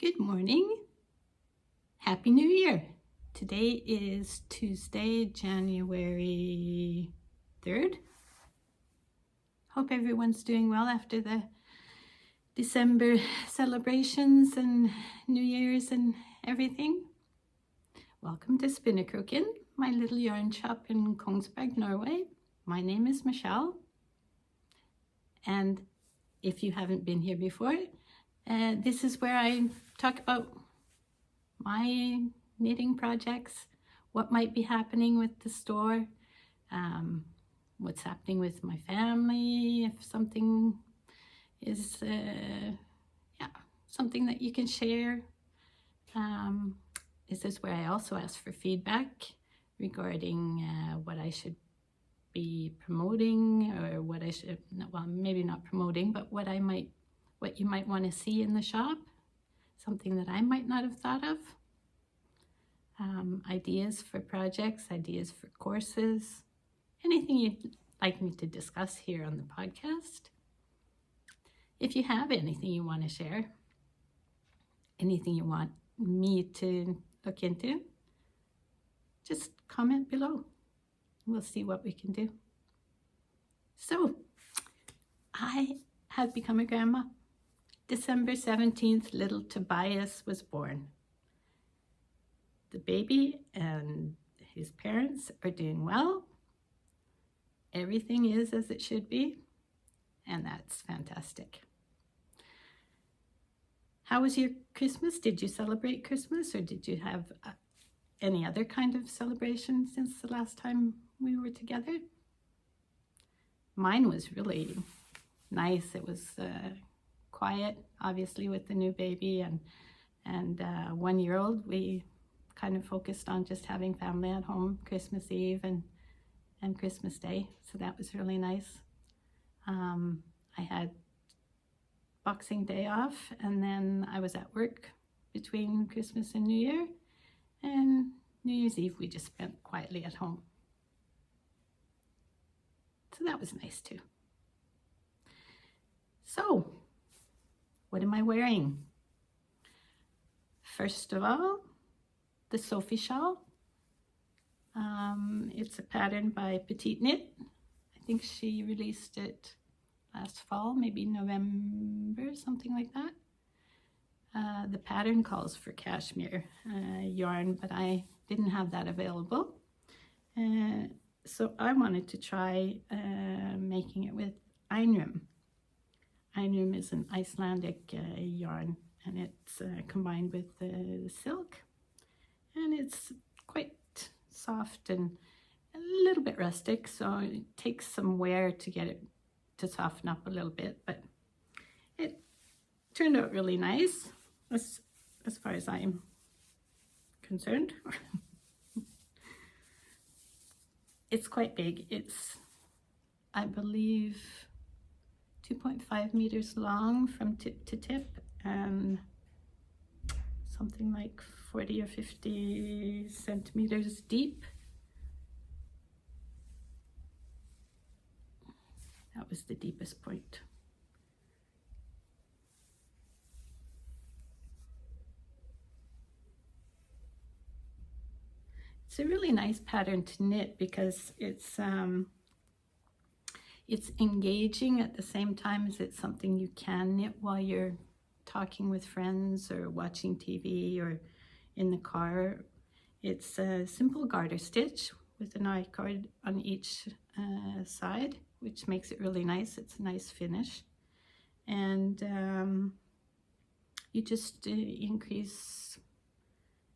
Good morning. Happy New Year. Today is Tuesday, January 3rd. Hope everyone's doing well after the December celebrations and New Year's and everything. Welcome to Spinnekroken, my little yarn shop in Kongsberg, Norway. My name is Michelle. And if you haven't been here before, this is where I talk about my knitting projects, what might be happening with the store, what's happening with my family, if something is something that you can share. This is where I also ask for feedback regarding what I should be promoting, or what I should, well, maybe not promoting, but what you might want to see in the shop, something that I might not have thought of. Ideas for projects, ideas for courses, anything you'd like me to discuss here on the podcast. If you have anything you want to share, anything you want me to look into, just comment below. We'll see what we can do. So, I have become a grandma. December 17th, little Tobias was born. The baby and his parents are doing well. Everything is as it should be, and that's fantastic. How was your Christmas? Did you celebrate Christmas, or did you have any other kind of celebration since the last time we were together? Mine was really nice. It was quiet, obviously, with the new baby and 1-year-old. We kind of focused on just having family at home Christmas Eve and Christmas Day, so that was really nice. I had Boxing Day off, and then I was at work between Christmas and New Year, and New Year's Eve we just spent quietly at home. So that was nice too. So, what am I wearing? First of all, the Sophie Shawl. It's a pattern by PetiteKnit. I think she released it last fall, maybe November, something like that. The pattern calls for cashmere yarn, but I didn't have that available. So I wanted to try making it with Einrum. Einrum is an Icelandic yarn, and it's combined with silk, and it's quite soft and a little bit rustic, so it takes some wear to get it to soften up a little bit, but it turned out really nice as far as I'm concerned. It's quite big. It's, I believe, 2.5 meters long from tip to tip, and something like 40 or 50 centimeters deep. That was the deepest point. It's a really nice pattern to knit because it's engaging at the same time as it's something you can knit while you're talking with friends or watching TV or in the car. It's a simple garter stitch with an I-cord on each side, which makes it really nice. It's a nice finish. And you just increase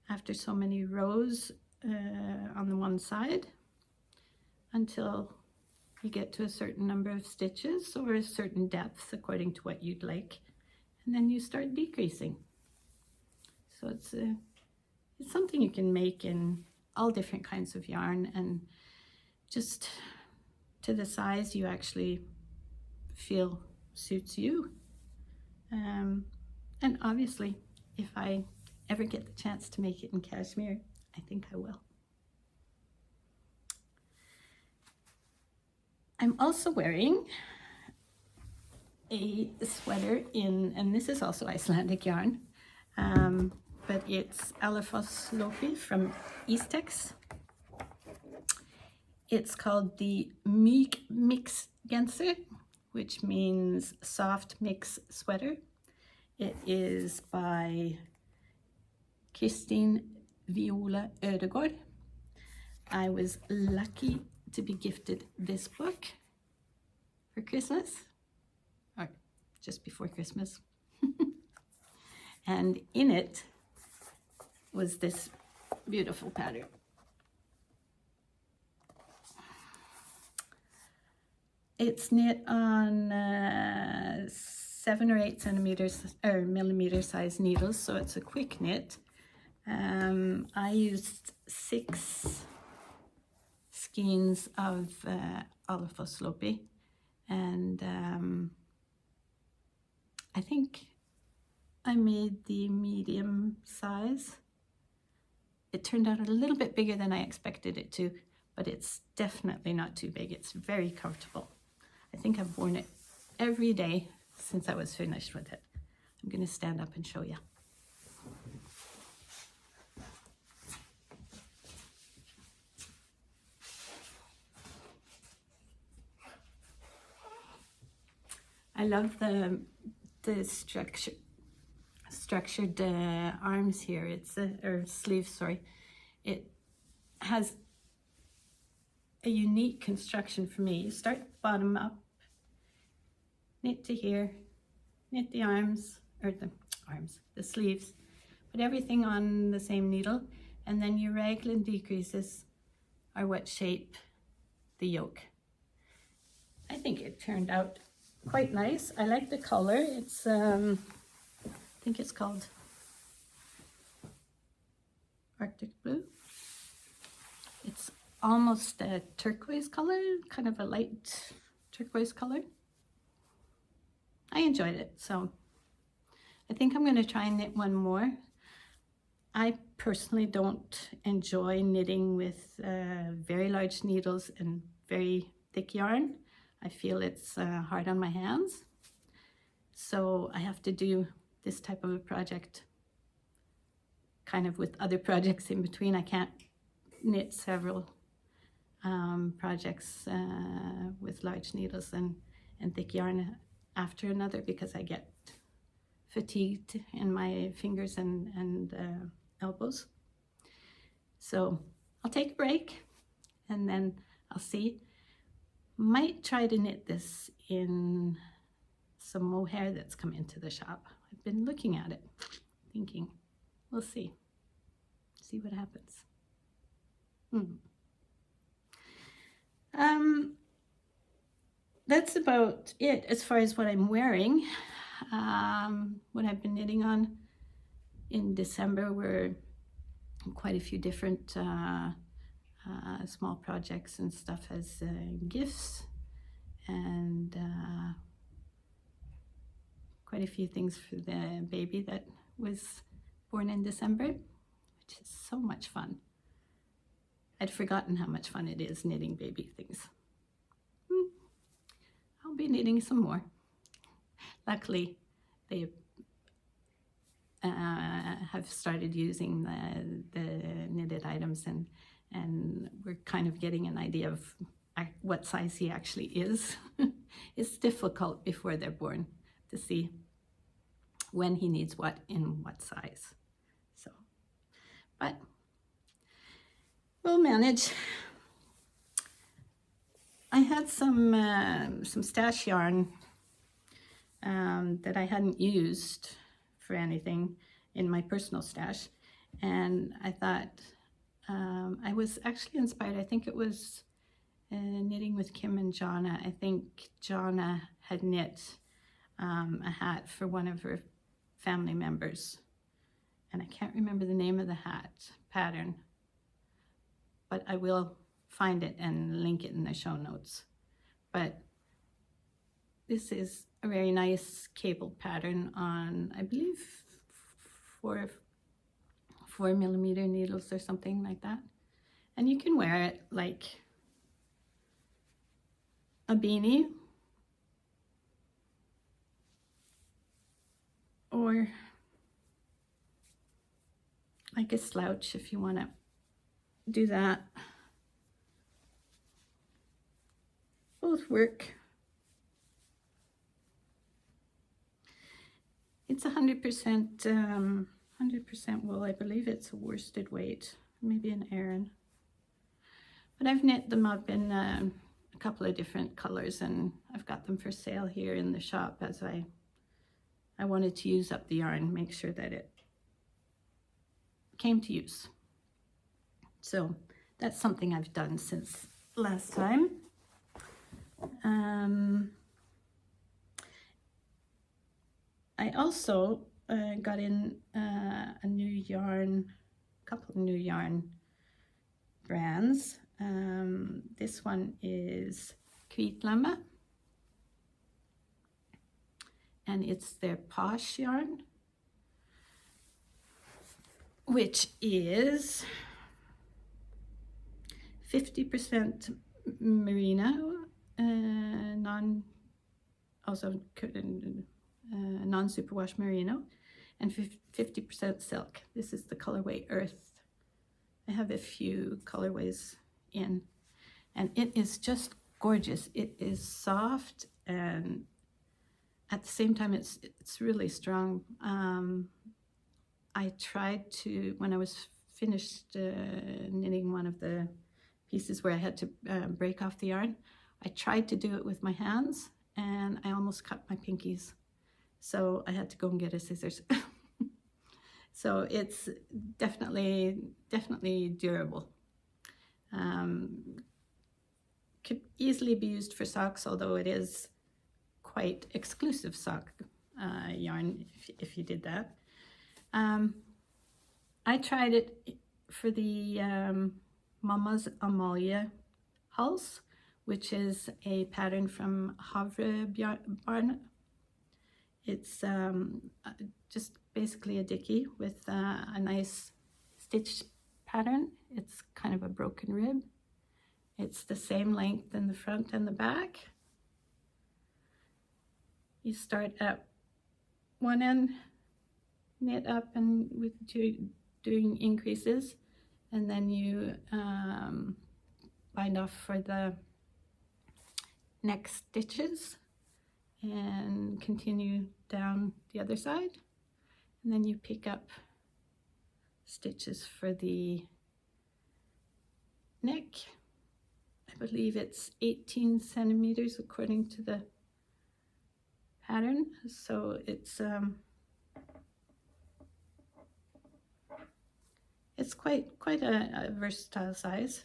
after so many rows on the one side until you get to a certain number of stitches or a certain depth according to what you'd like, and then you start decreasing. So it's something you can make in all different kinds of yarn, and just to the size you actually feel suits you. And obviously, if I ever get the chance to make it in cashmere, I think I will. I'm also wearing a sweater in, and this is also Icelandic yarn, but it's Alafos Lopi from Eastex. It's called the Myk Mix Genser, which means soft mix sweater. It is by Kristin Wiola Ødegård. I was lucky to be gifted this book for Christmas, or just before Christmas. And in it was this beautiful pattern. It's knit on 7 or 8 centimeters or millimeter size needles, so it's a quick knit. I used 6 skeins of Alafos Lopi, and I think I made the medium size. It turned out a little bit bigger than I expected it to, but it's definitely not too big. It's very comfortable. I think I've worn it every day since I was finished with it. I'm going to stand up and show you. I love the structured arms here. It's or sleeves, sorry. It has a unique construction for me. You start bottom up, knit to here, knit the arms, or the sleeves, put everything on the same needle, and then your raglan decreases are what shape the yoke. I think it turned out quite nice. I like the color. It's I think it's called Arctic Blue. It's almost a turquoise color, kind of a light turquoise color. I enjoyed it, so I think I'm going to try and knit one more. I personally don't enjoy knitting with very large needles and very thick yarn. I feel it's hard on my hands. So I have to do this type of a project kind of with other projects in between. I can't knit several projects with large needles and thick yarn after another, because I get fatigued in my fingers and elbows. So I'll take a break and then I'll see. Might try to knit this in some mohair that's come into the shop. I've been looking at it, thinking, we'll see what happens. That's about it as far as what I'm wearing. What I've been knitting on in December were quite a few different small projects and stuff as gifts, and quite a few things for the baby that was born in December, which is so much fun. I'd forgotten how much fun it is knitting baby things. I'll be knitting some more. Luckily, they have started using the knitted items, and we're kind of getting an idea of what size he actually is. It's difficult before they're born to see when he needs what in what size. So, but we'll manage. I had some stash yarn that I hadn't used for anything in my personal stash, and I thought I was actually inspired. I think it was knitting with Kim and Jonna. I think Jonna had knit a hat for one of her family members, and I can't remember the name of the hat pattern, but I will find it and link it in the show notes. But this is a very nice cable pattern on, I believe, 4mm needles or something like that. And you can wear it like a beanie, or like a slouch if you want to do that. Both work. It's 100% wool. I believe it's a worsted weight, maybe an Aran. But I've knit them up in a couple of different colors, and I've got them for sale here in the shop, as I wanted to use up the yarn, make sure that it came to use. So that's something I've done since last time. I also got in a new yarn, couple of new yarn brands. This one is Kvitlamme, and it's their Posh yarn, which is 50% merino, non-superwash merino, and 50% silk. This is the colorway Earth. I have a few colorways in, and it is just gorgeous. It is soft, and at the same time it's really strong. I tried to, when I was finished knitting one of the pieces where I had to break off the yarn, I tried to do it with my hands, and I almost cut my pinkies. So I had to go and get a scissors. So it's definitely durable. Could easily be used for socks, although it is quite exclusive sock yarn if you did that. I tried it for the Mama's Amaliehals, which is a pattern from Havrebarn. It's just basically a dicky with a nice stitch pattern. It's kind of a broken rib. It's the same length in the front and the back. You start at one end, knit up and with doing increases, and then you bind off for the next stitches and continue down the other side, and then you pick up stitches for the neck. I believe it's 18 centimeters according to the pattern, so it's quite a versatile size.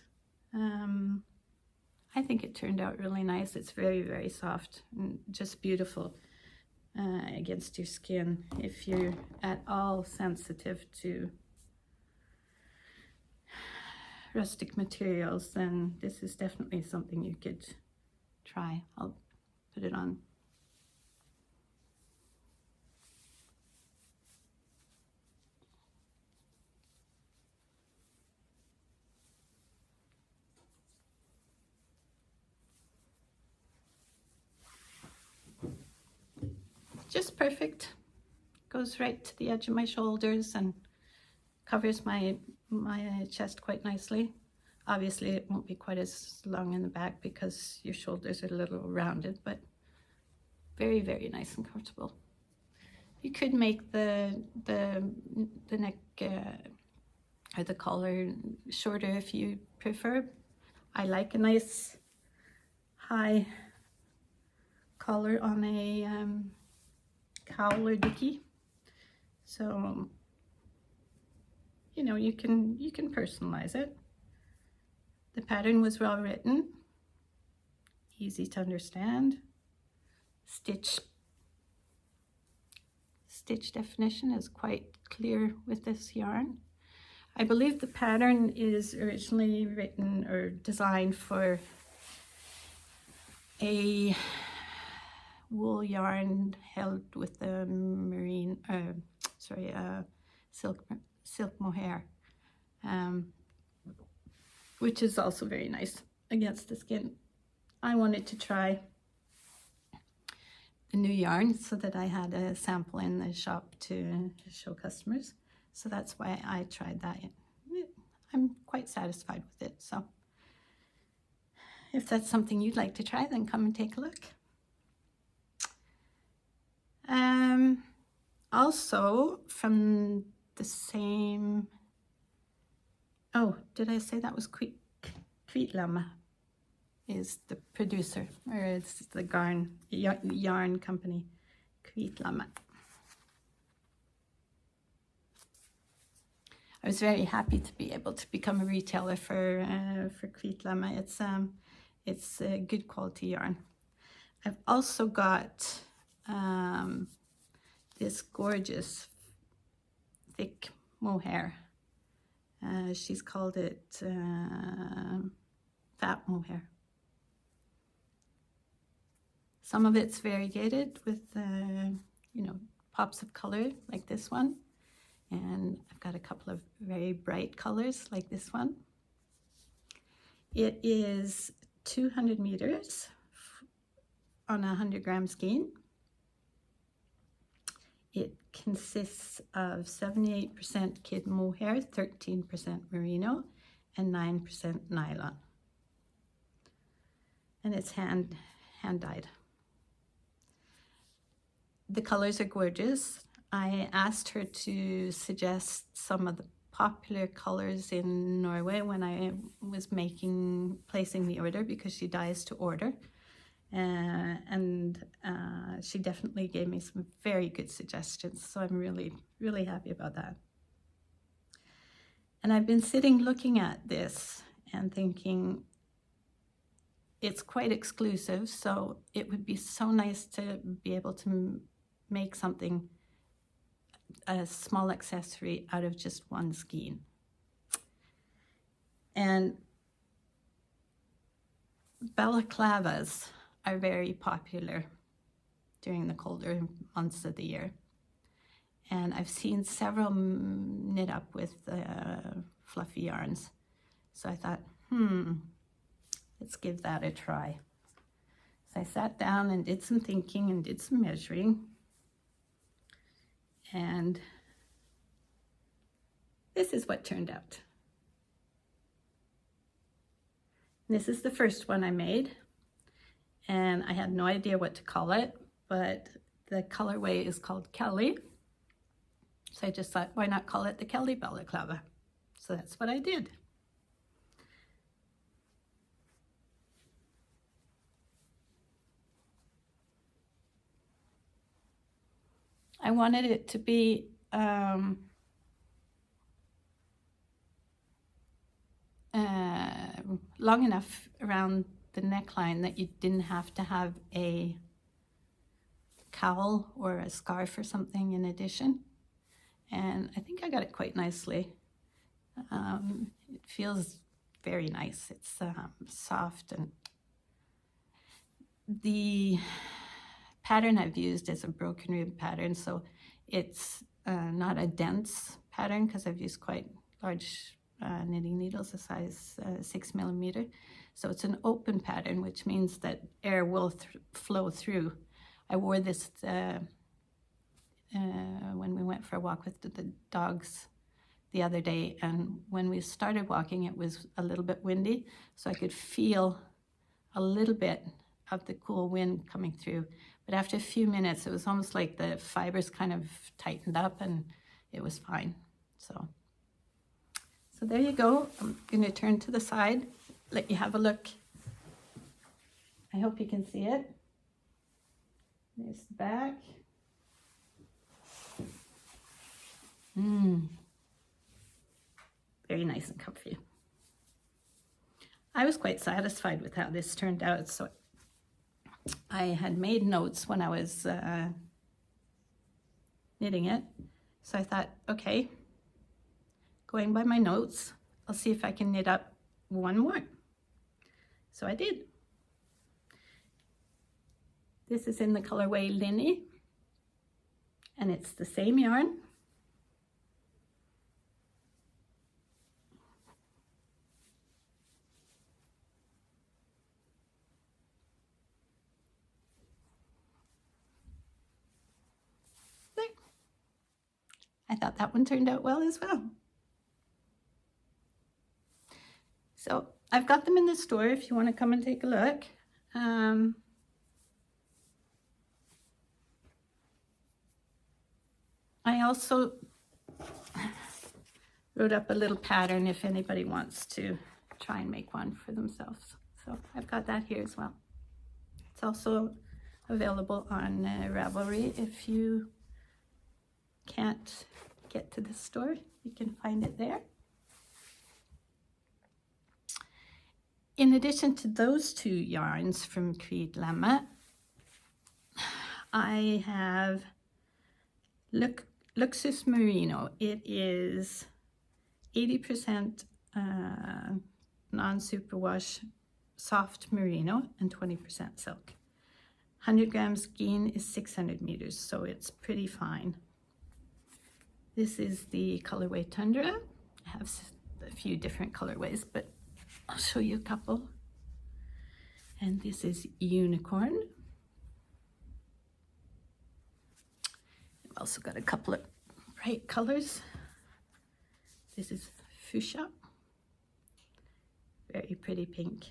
I think it turned out really nice. It's very soft and just beautiful against your skin. If you're at all sensitive to rustic materials, then this is definitely something you could try. I'll put it on. Just perfect. Goes right to the edge of my shoulders and covers my chest quite nicely. Obviously it won't be quite as long in the back because your shoulders are a little rounded, but very nice and comfortable. You could make the neck or the collar shorter if you prefer. I like a nice high collar on a cowl or dicky, so you know, you can personalize it. The pattern was well written, easy to understand. Stitch definition is quite clear with this yarn. I believe the pattern is originally written or designed for a wool yarn held with a silk mohair, which is also very nice against the skin. I wanted to try the new yarn so that I had a sample in the shop to show customers. So that's why I tried that. I'm quite satisfied with it. So if that's something you'd like to try, then come and take a look. Also from the same, oh, did I say that was Kvitlamma is the producer, or it's the yarn company, Kvitlamma. I was very happy to be able to become a retailer for Kvitlamma. It's a good quality yarn. I've also got this gorgeous thick mohair. She's called it fat mohair. Some of it's variegated with, you know, pops of color like this one. And I've got a couple of very bright colors like this one. It is 200 meters on a 100 gram skein. It consists of 78% kid mohair, 13% merino, and 9% nylon. And it's hand dyed. The colors are gorgeous. I asked her to suggest some of the popular colors in Norway when I was placing the order, because she dyes to order. She definitely gave me some very good suggestions, so I'm really, really happy about that. And I've been sitting looking at this and thinking, it's quite exclusive, so it would be so nice to be able to make something, a small accessory out of just one skein. And balaclavas are very popular during the colder months of the year. And I've seen several knit up with fluffy yarns. So I thought, let's give that a try. So I sat down and did some thinking and did some measuring. And this is what turned out. This is the first one I made, and I had no idea what to call it, but the colorway is called Kelly. So I just thought, why not call it the Kelly balaclava? So that's what I did. I wanted it to be long enough around the neckline that you didn't have to have a cowl or a scarf or something in addition. And I think I got it quite nicely. It feels very nice. It's soft, and the pattern I've used is a broken rib pattern, so it's not a dense pattern because I've used quite large knitting needles, a size 6 millimeter. So it's an open pattern, which means that air will flow through. I wore this when we went for a walk with the dogs the other day, and when we started walking it was a little bit windy, so I could feel a little bit of the cool wind coming through. But after a few minutes it was almost like the fibers kind of tightened up and it was fine. So there you go. I'm going to turn to the side, let you have a look. I hope you can see it. There's the back. Very nice and comfy. I was quite satisfied with how this turned out. So I had made notes when I was knitting it. So I thought, okay, going by my notes, I'll see if I can knit up one more. So I did. This is in the colorway Linny, and it's the same yarn. I thought that one turned out well as well. So I've got them in the store if you want to come and take a look. I also wrote up a little pattern if anybody wants to try and make one for themselves. So I've got that here as well. It's also available on Ravelry. If you can't get to the store, you can find it there. In addition to those two yarns from Kvitlemma, I have Luxus Merino. It is 80% non-superwash soft merino and 20% silk. 100 grams skein is 600 meters, so it's pretty fine. This is the colorway Tundra. I have a few different colorways, but I'll show you a couple. And this is Unicorn. I've also got a couple of bright colors. This is Fuchsia. Very pretty pink.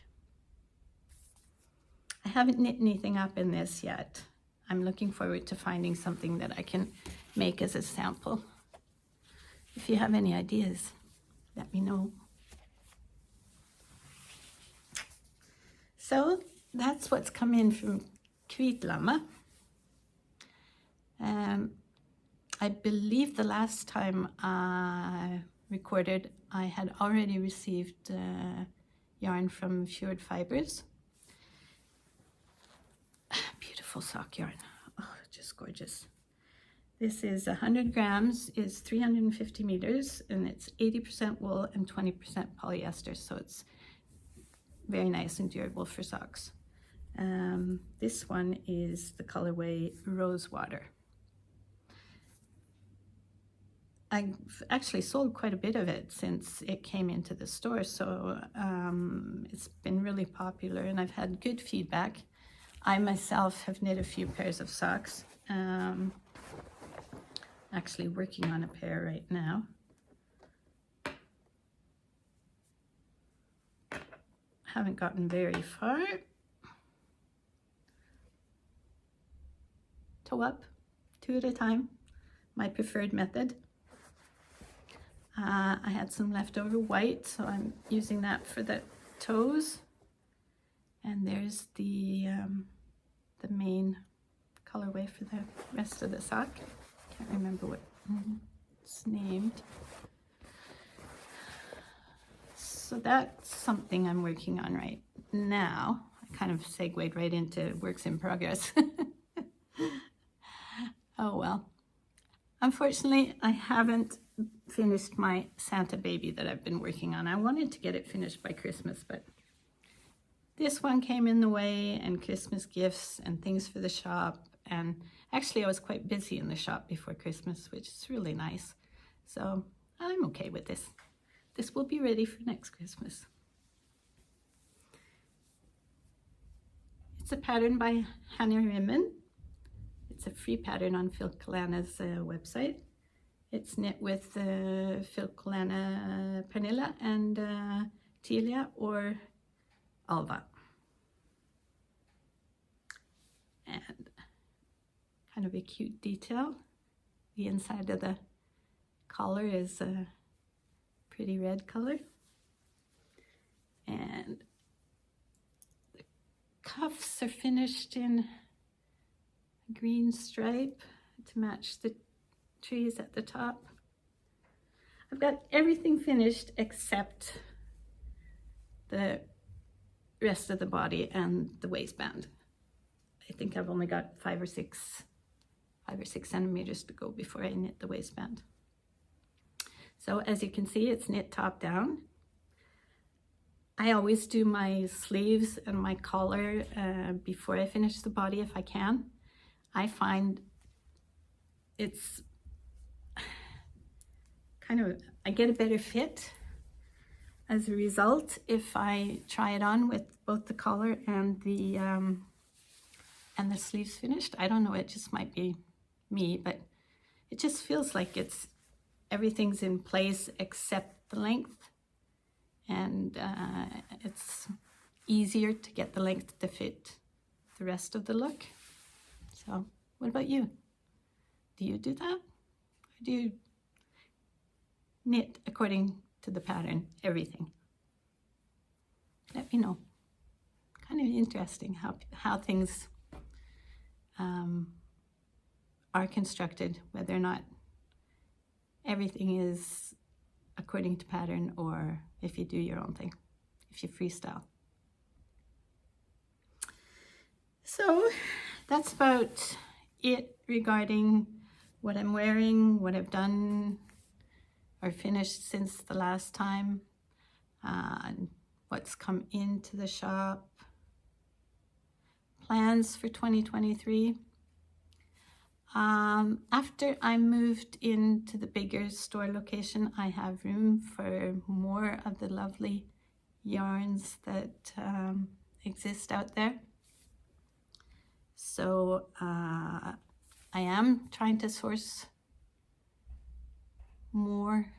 I haven't knit anything up in this yet. I'm looking forward to finding something that I can make as a sample. If you have any ideas, let me know. So that's what's come in from Kvitlemma. I believe the last time I recorded, I had already received yarn from Fjord Fibers. Beautiful sock yarn. Oh, just gorgeous. This is 100 grams, is 350 meters, and it's 80% wool and 20% polyester, so it's very nice and durable for socks. This one is the colorway Rosewater. I've actually sold quite a bit of it since it came into the store, so it's been really popular and I've had good feedback. I myself have knit a few pairs of socks. Actually working on a pair right now. Haven't gotten very far. Toe up, 2 at a time, my preferred method. I had some leftover white, so I'm using that for the toes. And there's the main colorway for the rest of the sock. Can't remember what it's named. So that's something I'm working on right now. I kind of segued right into works in progress. Oh well. Unfortunately, I haven't finished my Santa baby that I've been working on. I wanted to get it finished by Christmas, but this one came in the way, and Christmas gifts and things for the shop. And actually I was quite busy in the shop before Christmas, which is really nice. So I'm okay with this. This will be ready for next Christmas. It's a pattern by Einrum. It's a free pattern on Filcolana's website. It's knit with Filcolana Pernilla and Tilia or Alva. And kind of a cute detail. The inside of the collar is a pretty red color. And the cuffs are finished in a green stripe to match the trees at the top. I've got everything finished except the rest of the body and the waistband. I think I've only got 5 or 6 centimeters to go before I knit the waistband. So as you can see, it's knit top down. I always do my sleeves and my collar before I finish the body if I can. I find it's kind of, I get a better fit as a result if I try it on with both the collar and the sleeves finished. I don't know, it just might be me, but it just feels like it's everything's in place except the length, and it's easier to get the length to fit the rest of the look. So what about you? Do you do that? Or do you knit according to the pattern, everything? Let me know. Kind of interesting how things are constructed, whether or not everything is according to pattern, or if you do your own thing, if you freestyle. So that's about it regarding what I'm wearing, what I've done or finished since the last time, what's come into the shop, plans for 2023. After I moved into the bigger store location, I have room for more of the lovely yarns that exist out there. So I am trying to source more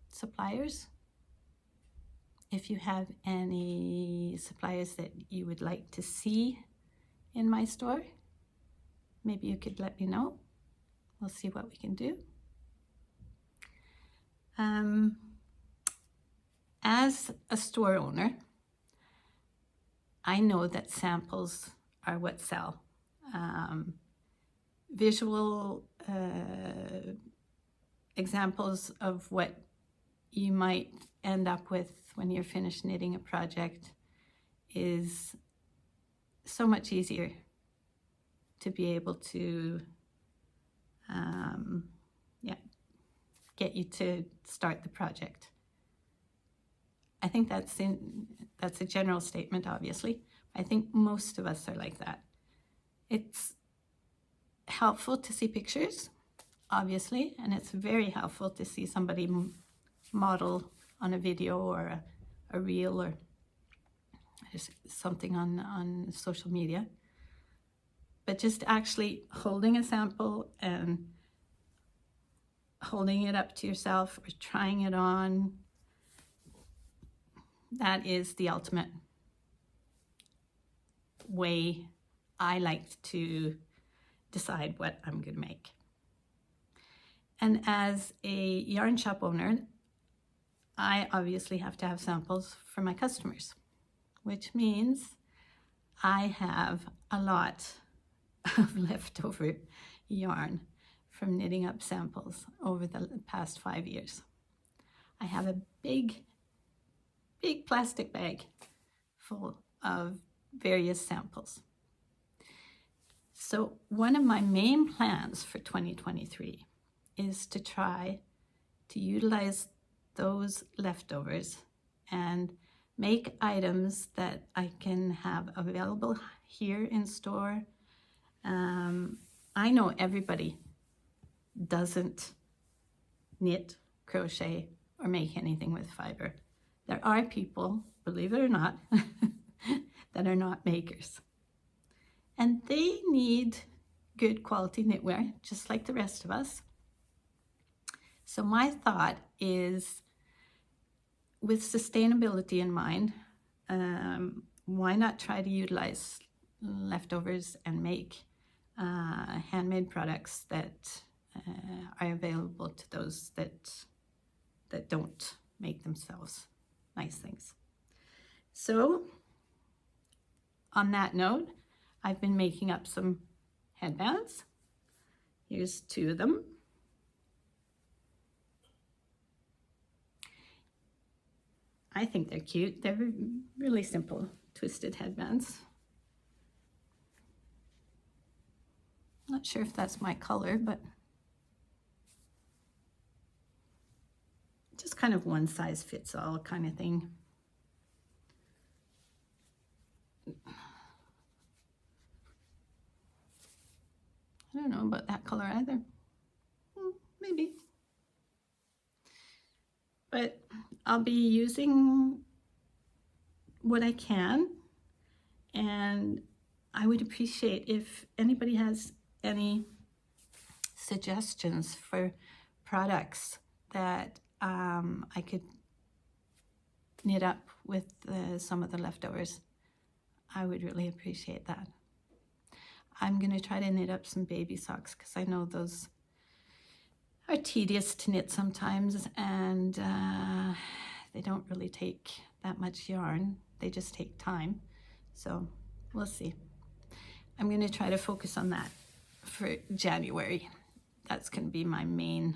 suppliers. If you have any suppliers that you would like to see in my store, maybe you could let me know. We'll see what we can do. As a store owner, I know that samples are what sell. Visual examples of what you might end up with when you're finished knitting a project is so much easier to be able to get you to start the project. I think that's a general statement, obviously. I think most of us are like that. It's helpful to see pictures, obviously, and it's very helpful to see somebody model on a video or a reel or something on social media. But just actually holding a sample and holding it up to yourself or trying it on, that is the ultimate way I like to decide what I'm going to make. And as a yarn shop owner, I obviously have to have samples for my customers, which means I have a lot of leftover yarn from knitting up samples over the past 5 years. I have a big plastic bag full of various samples. So one of my main plans for 2023 is to try to utilize those leftovers and make items that I can have available here in store. I know everybody doesn't knit, crochet, or make anything with fiber. There are people, believe it or not, that are not makers. And they need good quality knitwear, just like the rest of us. So my thought is, with sustainability in mind, why not try to utilize leftovers and make handmade products that are available to those that don't make themselves nice things. So on that note, I've been making up some headbands. Here's 2 of them. I think they're cute. They're really simple twisted headbands. Not sure if that's my color, but just kind of one size fits all kind of thing. I don't know about that color either. Maybe. But I'll be using what I can, and I would appreciate if anybody has any suggestions for products that I could knit up with some of the leftovers, I would really appreciate that. I'm going to try to knit up some baby socks because I know those are tedious to knit sometimes, and they don't really take that much yarn. They just take time. So we'll see. I'm going to try to focus on that for January. That's going to be my main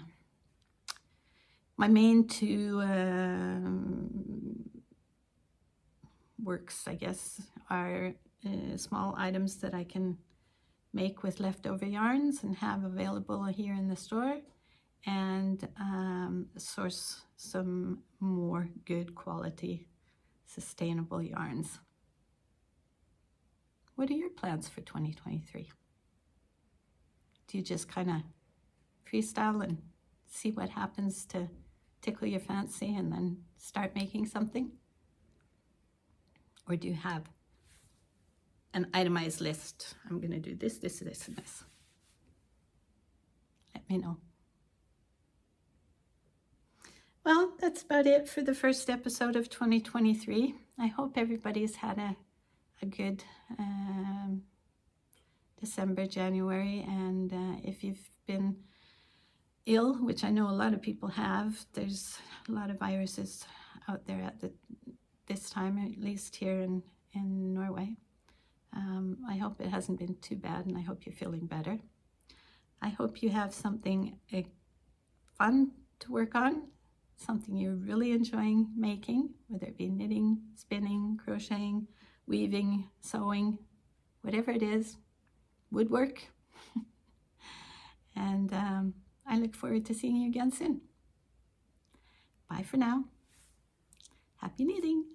two works, I guess, are small items that I can make with leftover yarns and have available here in the store, and source some more good quality sustainable yarns. What are your plans for 2023? Do you just kind of freestyle and see what happens to tickle your fancy and then start making something? Or do you have an itemized list? I'm going to do this, this, this, and this. Let me know. Well, that's about it for the first episode of 2023. I hope everybody's had a good December, January, and if you've been ill, which I know a lot of people have, there's a lot of viruses out there at this time, at least here in Norway. I hope it hasn't been too bad, and I hope you're feeling better. I hope you have something fun to work on, something you're really enjoying making, whether it be knitting, spinning, crocheting, weaving, sewing, whatever it is, woodwork. And I look forward to seeing you again soon. Bye for now. Happy knitting.